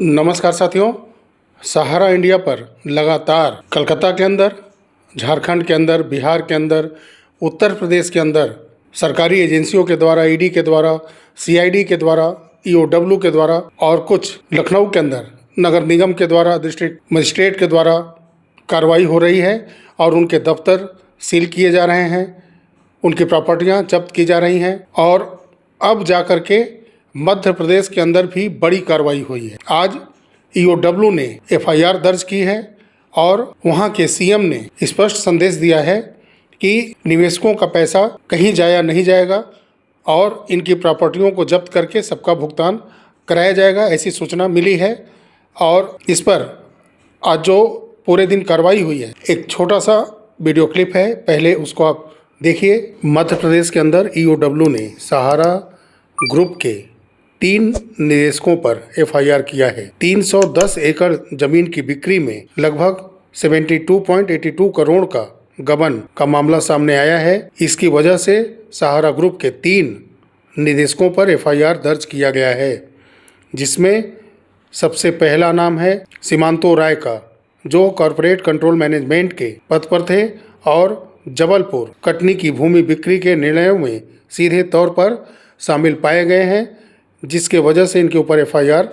नमस्कार साथियों। सहारा इंडिया पर लगातार कलकत्ता के अंदर, झारखंड के अंदर, बिहार के अंदर, उत्तर प्रदेश के अंदर सरकारी एजेंसियों के द्वारा, ईडी के द्वारा, सीआईडी के द्वारा, ईओडब्ल्यू के द्वारा और कुछ लखनऊ के अंदर नगर निगम के द्वारा, डिस्ट्रिक्ट मजिस्ट्रेट के द्वारा कार्रवाई हो रही है और उनके दफ्तर सील किए जा रहे हैं, उनकी प्रॉपर्टियां जब्त की जा रही हैं। और अब जाकर के मध्य प्रदेश के अंदर भी बड़ी कार्रवाई हुई है। आज ईओडब्ल्यू ने एफआईआर दर्ज की है और वहां के सीएम ने स्पष्ट संदेश दिया है कि निवेशकों का पैसा कहीं जाया नहीं जाएगा और इनकी प्रॉपर्टियों को जब्त करके सबका भुगतान कराया जाएगा, ऐसी सूचना मिली है। और इस पर आज जो पूरे दिन कार्रवाई हुई है, एक छोटा सा वीडियो क्लिप है, पहले उसको आप देखिए। मध्य प्रदेश के अंदर ईओडब्ल्यू ने सहारा ग्रुप के 3 निवेशकों पर एफआईआर किया है। 310 एकड़ जमीन की बिक्री में लगभग 72.82 करोड़ का गबन का मामला सामने आया है। इसकी वजह से सहारा ग्रुप के 3 निवेशकों पर एफआईआर दर्ज किया गया है, जिसमें सबसे पहला नाम है सीमांतो राय का, जो कॉरपोरेट कंट्रोल मैनेजमेंट के पद पर थे और जबलपुर कटनी की भूमि बिक्री के निर्णयों में सीधे तौर पर शामिल पाए गए हैं, जिसके वजह से इनके ऊपर एफआईआर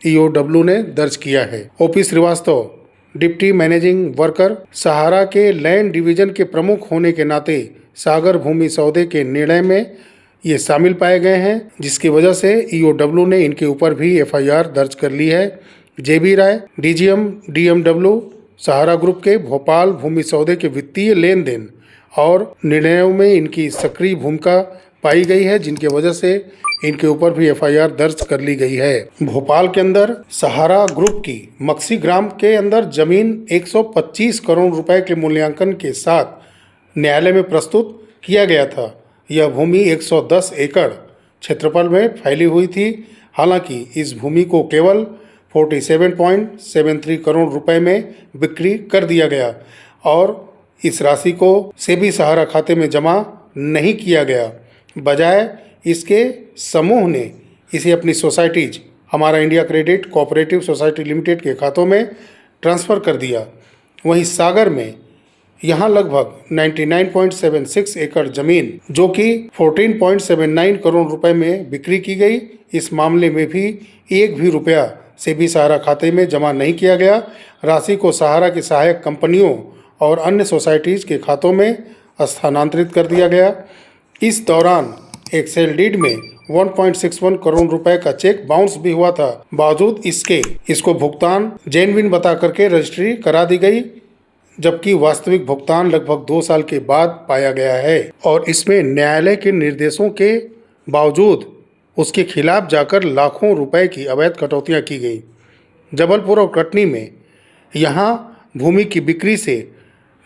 ईओडब्ल्यू ने दर्ज किया है। OP Shrivastava, deputy managing worker, Sahara के लैंड डिवीजन के प्रमुख होने के नाते सागर भूमि सौदे के निर्णय में ये शामिल पाए गए हैं, जिसकी वजह से ईओडब्ल्यू ने इनके ऊपर भी एफआईआर दर्ज कर ली है। जेबी राय, डीजीएम डीएमडब्ल्यू, सहारा ग्रुप के भोपाल भूमि सौदे के वित्तीय लेन देन और निर्णयों में इनकी सक्रिय भूमिका पाई गई है, जिनकी वजह से इनके ऊपर भी एफआईआर दर्ज कर ली गई है। भोपाल के अंदर सहारा ग्रुप की मक्सी ग्राम के अंदर जमीन 125 करोड़ रुपए के मूल्यांकन के साथ न्यायालय में प्रस्तुत किया गया था। यह भूमि 110 एकड़ क्षेत्रफल में फैली हुई थी। हालांकि इस भूमि को केवल 47.73 करोड़ रुपए में बिक्री कर दिया गया और इस राशि को सेबी सहारा खाते में जमा नहीं किया गया। बजाय इसके समूह ने इसे अपनी सोसाइटीज हमारा India credit cooperative society limited के खातों में ट्रांसफ़र कर दिया। वहीं सागर में यहाँ लगभग 99.76 एकड़ ज़मीन, जो कि 14.79 करोड़ रुपए में बिक्री की गई, इस मामले में भी एक भी रुपया सेबी सहारा खाते में जमा नहीं किया गया। राशि को सहारा की सहायक कंपनियों और अन्य सोसाइटीज़ के खातों में स्थानांतरित कर दिया गया। इस दौरान एक सेल डीड में 1.61 करोड़ रुपए का चेक बाउंस भी हुआ था। बावजूद इसके इसको भुगतान जेन्युइन बता करके रजिस्ट्री करा दी गई, जबकि वास्तविक भुगतान लगभग 2 साल के बाद पाया गया है। और इसमें न्यायालय के निर्देशों के बावजूद उसके खिलाफ जाकर लाखों रुपए की अवैध कटौतियां की गई। जबलपुर और कटनी में यहाँ भूमि की बिक्री से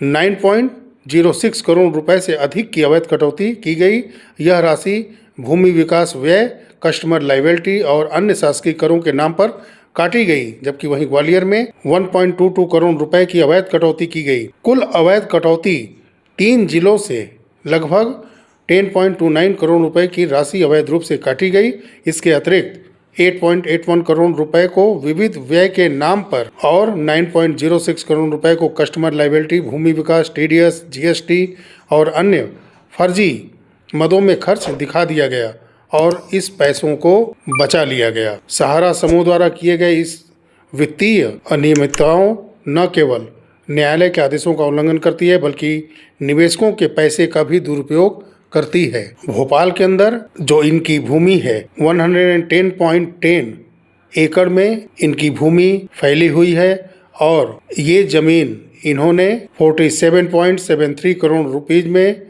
9.06 करोड़ रुपए से अधिक की अवैध कटौती की गई। यह राशि भूमि विकास व्यय, कस्टमर लायबिलिटी और अन्य शासकीय करों के नाम पर काटी गई, जबकि वहीं ग्वालियर में 1.22 करोड़ रुपए की अवैध कटौती की गई। कुल अवैध कटौती 3 जिलों से लगभग 10.29 करोड़ रुपए की राशि अवैध रूप से काटी गई। इसके अतिरिक्त 8.81 करोड़ रुपए को विविध व्यय के नाम पर और 9.06 करोड़ रुपए को कस्टमर लायबिलिटी, भूमि विकास, टीडीएस, जीएसटी और अन्य फर्जी मदों में खर्च दिखा दिया गया और इस पैसों को बचा लिया गया। सहारा समूह द्वारा किए गए इस वित्तीय अनियमितताओं न केवल न्यायालय के आदेशों का उल्लंघन करती है, बल्कि निवेशकों के पैसे का भी दुरुपयोग करती है। भोपाल के अंदर जो इनकी भूमि है 110.10 एकड़ में इनकी भूमि फैली हुई है और ये जमीन इन्होंने 47.73 करोड़ रुपीज में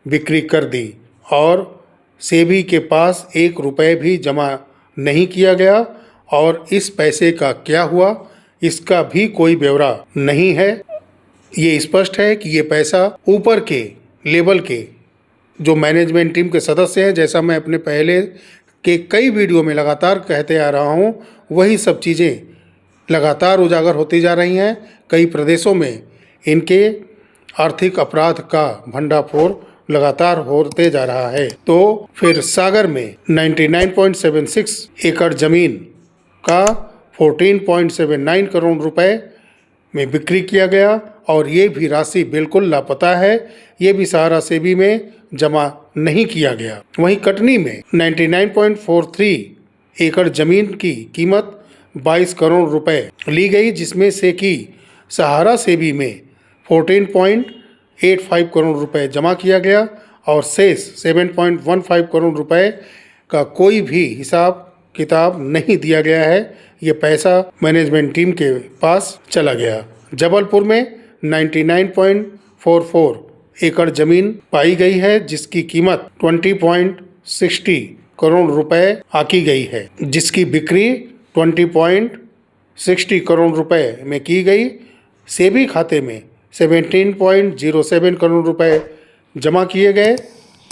बिक्री कर दी और सेबी के पास 1 रुपए भी जमा नहीं किया गया और इस पैसे का क्या हुआ, इसका भी कोई ब्यौरा नहीं है। ये स्पष्ट है कि ये पैसा ऊपर के लेवल के जो मैनेजमेंट टीम के सदस्य हैं, जैसा मैं अपने पहले के कई वीडियो में लगातार कहते आ रहा हूं, वही सब चीज़ें लगातार उजागर होती जा रही हैं। कई प्रदेशों में इनके आर्थिक अपराध का भंडाफोड़ लगातार होते जा रहा है। तो फिर सागर में 99.76 एकड़ जमीन का 14.79 करोड़ रुपए में बिक्री किया गया और ये भी राशि बिल्कुल लापता है। ये भी सहारा सेबी में जमा नहीं किया गया। वहीं कटनी में 99.43 एकड़ जमीन की कीमत 22 करोड़ रुपए ली गई, जिसमें से कि सहारा सेबी में 14.85 करोड़ रुपए जमा किया गया और शेष 7.15 करोड़ रुपए का कोई भी हिसाब किताब नहीं दिया गया है। ये पैसा मैनेजमेंट टीम के पास चला गया। जबलपुर में 99.44 एकड़ जमीन पाई गई है, जिसकी कीमत 20.60 करोड़ रुपए आकी गई है, जिसकी बिक्री 20.60 करोड़ रुपए में की गई। सेबी खाते में 17.07 करोड़ रुपए जमा किए गए,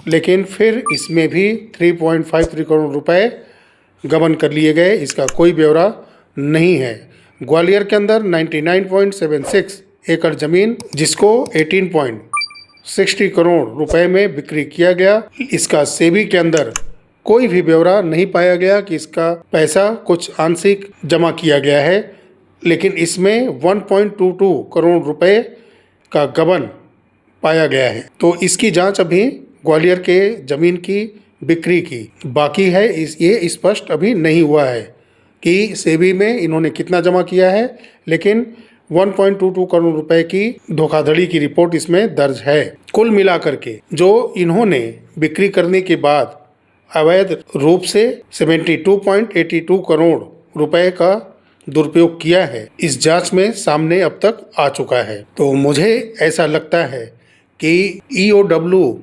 लेकिन फिर इसमें भी 3.53 करोड़ रुपए गबन कर लिए गए। इसका कोई ब्यौरा नहीं है। ग्वालियर के अंदर 99.76 एकड़ ज़मीन, जिसको 18.60 करोड़ रुपए में बिक्री किया गया, इसका सेबी के अंदर कोई भी ब्यौरा नहीं पाया गया कि इसका पैसा कुछ आंशिक जमा किया गया है, लेकिन इसमें 1.22 करोड़ रुपए का गबन पाया गया है। तो इसकी जांच अभी ग्वालियर के ज़मीन की बिक्री की बाकी है। ये स्पष्ट अभी नहीं हुआ है कि सेबी में इन्होंने कितना जमा किया है, लेकिन 1.22 करोड़ रुपए की धोखाधड़ी की रिपोर्ट इसमें दर्ज है। कुल मिलाकर के जो इन्होंने बिक्री करने के बाद अवैध रूप से 72.82 करोड़ रुपए का दुरुपयोग किया है, इस जांच में सामने अब तक आ चुका है। तो मुझे ऐसा लगता है कि EOW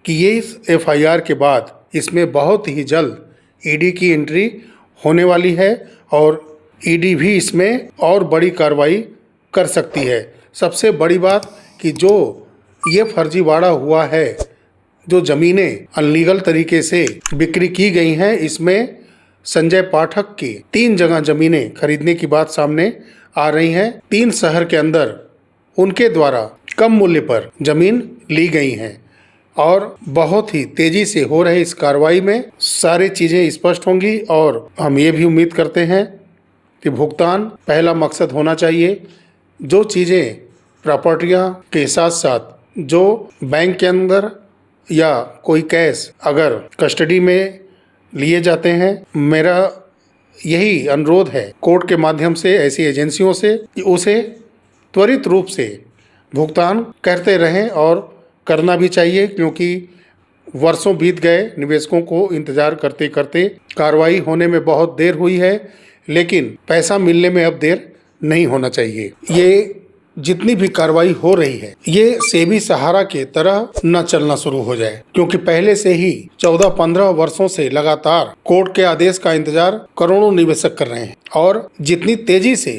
की ये FIR के बाद इसमें बहुत ही जल्द ईडी की एंट्री होने वाली है और ईडी भी इसमें और बड़ी कार्रवाई कर सकती है। सबसे बड़ी बात कि जो ये फर्जीवाड़ा हुआ है, जो ज़मीनें अनलीगल तरीके से बिक्री की गई हैं, इसमें संजय पाठक की 3 जगह ज़मीनें खरीदने की बात सामने आ रही हैं। 3 शहर के अंदर उनके द्वारा कम मूल्य पर ज़मीन ली गई हैं और बहुत ही तेज़ी से हो रहे इस कार्रवाई में सारी चीज़ें स्पष्ट होंगी और हम ये भी उम्मीद करते हैं कि भुगतान पहला मकसद होना चाहिए। जो चीज़ें प्रॉपर्टियां के साथ साथ जो बैंक के अंदर या कोई कैश अगर कस्टडी में लिए जाते हैं, मेरा यही अनुरोध है कोर्ट के माध्यम से ऐसी एजेंसियों से कि उसे त्वरित रूप से भुगतान करते रहें और करना भी चाहिए, क्योंकि वर्षों बीत गए निवेशकों को इंतज़ार करते करते। कार्रवाई होने में बहुत देर हुई है, लेकिन पैसा मिलने में अब देर नहीं होना चाहिए। ये जितनी भी कार्रवाई हो रही है, ये सेबी सहारा के तरह न चलना शुरू हो जाए, क्योंकि पहले से ही 14-15 वर्षों से लगातार कोर्ट के आदेश का इंतजार करोड़ों निवेशक कर रहे हैं और जितनी तेजी से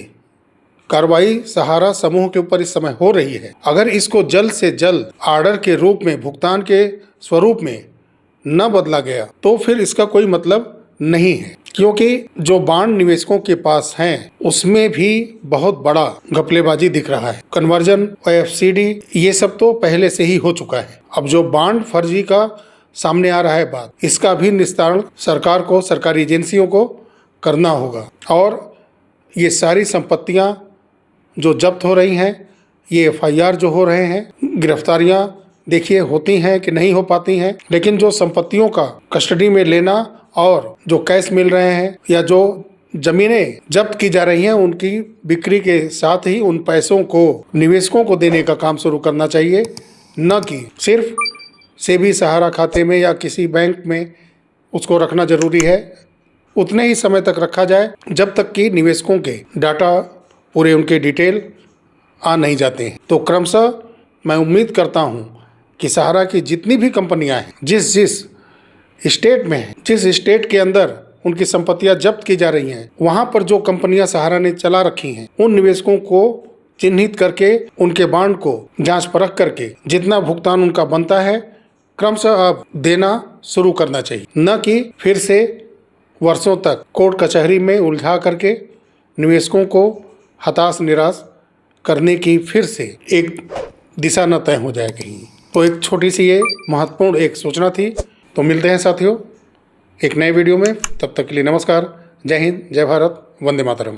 कार्रवाई सहारा समूह के ऊपर इस समय हो रही है, अगर इसको जल्द से जल्द ऑर्डर के रूप में भुगतान के स्वरूप में न बदला गया तो फिर इसका कोई मतलब नहीं है, क्योंकि जो बांड निवेशकों के पास हैं उसमें भी बहुत बड़ा घपलेबाजी दिख रहा है। कन्वर्जन, FCD ये सब तो पहले से ही हो चुका है। अब जो बांड फर्जी का सामने आ रहा है बात, इसका भी निस्तारण सरकार को, सरकारी एजेंसियों को करना होगा और ये सारी संपत्तियां जो जब्त हो रही हैं, ये FIR जो हो रहे हैं, गिरफ्तारियां देखिए होती हैं कि नहीं हो पाती हैं, लेकिन जो संपत्तियों का कस्टडी में लेना और जो कैश मिल रहे हैं या जो ज़मीनें जब्त की जा रही हैं, उनकी बिक्री के साथ ही उन पैसों को निवेशकों को देने का काम शुरू करना चाहिए, न कि सिर्फ सेबी सहारा खाते में या किसी बैंक में उसको रखना ज़रूरी है। उतने ही समय तक रखा जाए जब तक कि निवेशकों के डाटा पूरे उनके डिटेल आ नहीं जाते हैं। तो क्रमशः मैं उम्मीद करता हूं कि सहारा की जितनी भी कंपनियां हैं, जिस स्टेट में हैं, जिस स्टेट के अंदर उनकी संपत्तियां जब्त की जा रही हैं, वहां पर जो कंपनियां सहारा ने चला रखी हैं, उन निवेशकों को चिन्हित करके उनके बांड को जांच परख करके जितना भुगतान उनका बनता है क्रमशः अब देना शुरू करना चाहिए, न कि फिर से वर्षों तक कोर्ट कचहरी में उलझा करके निवेशकों को हताश निराश करने की फिर से एक दिशा न तय हो जाए कहीं। तो एक छोटी सी ये महत्वपूर्ण एक सूचना थी। तो मिलते हैं साथियों एक नए वीडियो में, तब तक के लिए नमस्कार। जय हिंद, जय भारत, वंदे मातरम।